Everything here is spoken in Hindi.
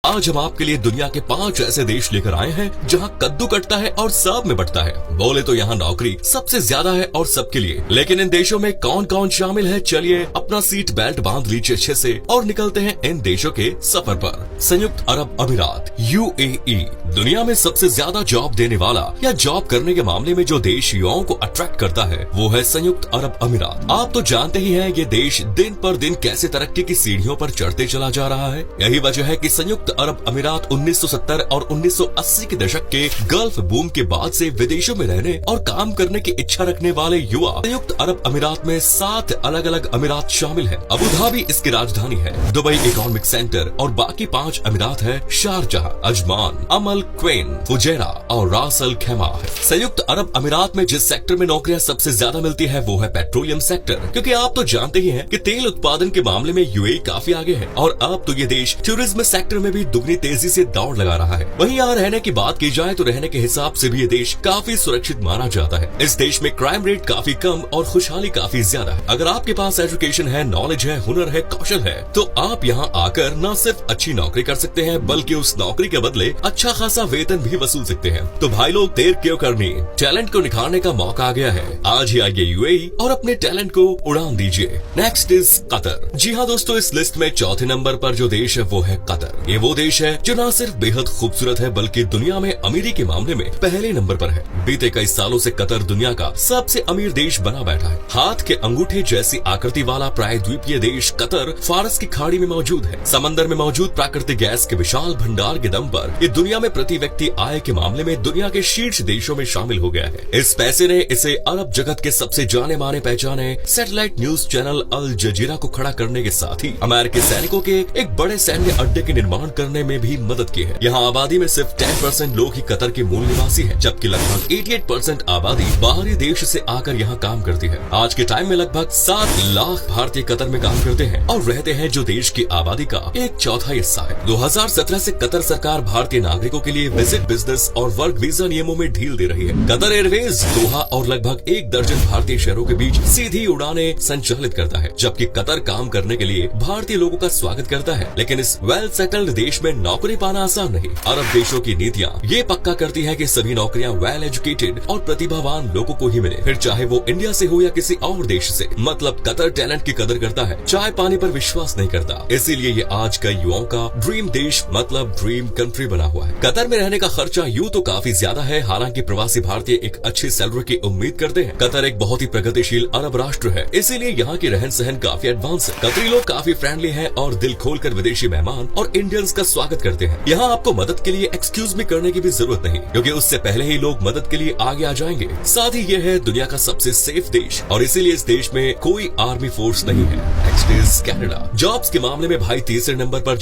आज हम आपके लिए दुनिया के 5 ऐसे देश लेकर आए हैं जहां कद्दू कटता है और सब में बंटता है। बोले तो यहाँ नौकरी सबसे ज्यादा है और सबके लिए। लेकिन इन देशों में कौन कौन शामिल है, चलिए अपना सीट बेल्ट बांध लीजिए अच्छे से और निकलते हैं इन देशों के सफर पर। संयुक्त अरब अमीरात UAE दुनिया में सबसे ज्यादा जॉब देने वाला या जॉब करने के मामले में जो देश युवाओं को अट्रैक्ट करता है वो है संयुक्त अरब अमीरात। आप तो जानते ही हैं ये देश दिन पर दिन कैसे तरक्की की सीढ़ियों पर चढ़ते चला जा रहा है। यही वजह है कि संयुक्त अरब अमीरात 1970 और 1980 के दशक के गल्फ बूम के बाद से विदेशों में रहने और काम करने की इच्छा रखने वाले युवा संयुक्त अरब अमीरात में 7 अलग अलग अमीरात शामिल हैं। अबू धाबी इसकी राजधानी है, दुबई इकोनॉमिक सेंटर और बाकी 5 अमीरात है शारजाह, अजमान, अमल क्वेन, फुजैरा और रास अल खैमा है। संयुक्त अरब अमीरात में जिस सेक्टर में नौकरियां सबसे ज्यादा मिलती है वो है पेट्रोलियम सेक्टर, क्योंकि आप तो जानते ही हैं कि तेल उत्पादन के मामले में UAE काफी आगे है और अब तो ये देश टूरिज्म सेक्टर में भी दुगनी तेजी से दौड़ लगा रहा है। वहीं यहाँ रहने की बात की जाए तो रहने के हिसाब से भी ये देश काफी सुरक्षित माना जाता है। इस देश में क्राइम रेट काफी कम और खुशहाली काफी ज्यादा है। अगर आपके पास एजुकेशन है, नॉलेज है, हुनर है, कौशल है तो आप यहाँ आकर न सिर्फ अच्छी नौकरी कर सकते हैं बल्कि उस नौकरी के बदले अच्छा खासा वेतन भी वसूल सकते हैं। तो भाई लोग देर क्यों करनी, टैलेंट को निखारने का मौका आ गया है। आज ही आइए UAE और अपने टैलेंट को उड़ान दीजिए। Next is Qatar. जी हाँ दोस्तों, इस लिस्ट में चौथे नंबर पर जो देश है वो है कतर। ये वो देश है जो न सिर्फ बेहद खूबसूरत है बल्कि दुनिया में अमीरी के मामले में पहले नंबर पर है। बीते कई सालों से कतर दुनिया का सबसे अमीर देश बना बैठा है। हाथ के अंगूठे जैसी आकृति वाला प्रायद्वीपीय देश कतर फारस की खाड़ी में मौजूद है। समंदर में मौजूद प्राकृतिक गैस के विशाल भंडार के दम पर ये दुनिया में प्रति व्यक्ति आय के मामले में दुनिया के शीर्ष देशों में शामिल हो गया है। इस पैसे ने इसे अरब जगत के सबसे जाने माने पहचाने सैटेलाइट न्यूज चैनल अल जजीरा को खड़ा करने के साथ ही अमेरिकी सैनिकों के एक बड़े सैन्य अड्डे के निर्माण करने में भी मदद की है। यहाँ आबादी में सिर्फ 10% लोग ही कतर के मूल निवासी हैं, जबकि लगभग 88% आबादी बाहरी देश से आकर यहाँ काम करती है। आज के टाइम में लगभग 7 लाख भारतीय कतर में काम करते हैं और रहते हैं, जो देश की आबादी का 1/4 हिस्सा है। 2017 से कतर सरकार भारतीय नागरिकों के लिए विजिट, बिजनेस और वर्क वीजा नियमों में ढील दे रही है। कतर एयरवेज दोहा और लगभग 1 दर्जन भारतीय शहरों के बीच सीधी उड़ानें संचालित करता है, जबकि कतर काम करने के लिए भारतीय लोगों का स्वागत करता है। लेकिन इस वेल सेटल्ड देश में नौकरी पाना आसान नहीं। अरब देशों की नीतियाँ ये पक्का करती है कि सभी नौकरियाँ वेल एजुकेटेड और प्रतिभावान लोगों को ही मिले, फिर चाहे वो इंडिया से हो या किसी और देश से। मतलब कतर टैलेंट की कदर करता है, चाय पानी पर विश्वास नहीं करता। इसीलिए ये आज का युवाओं का ड्रीम देश मतलब ड्रीम कंट्री बना हुआ है। कतर में रहने का खर्चा यूँ तो काफी ज्यादा है, हालांकि प्रवासी भारतीय एक अच्छी सैलरी की उम्मीद करते हैं। कतर एक बहुत ही प्रगतिशील अरब राष्ट्र है, इसीलिए यहाँ की रहन सहन काफी एडवांस है। कतरी लोग काफी फ्रेंडली है और दिल खोलकर विदेशी मेहमान और इंडियंस का स्वागत करते हैं। यहाँ आपको मदद के लिए एक्सक्यूज भी करने की भी जरूरत नहीं, क्योंकि उससे पहले ही लोग मदद के लिए आगे आ जाएंगे। साथ ही ये है दुनिया का सबसे सेफ देश और इसीलिए इस देश में कोई आर्मी फोर्स नहीं है। Next is Canada. जॉब्स के मामले में भाई तीसरे नंबर पर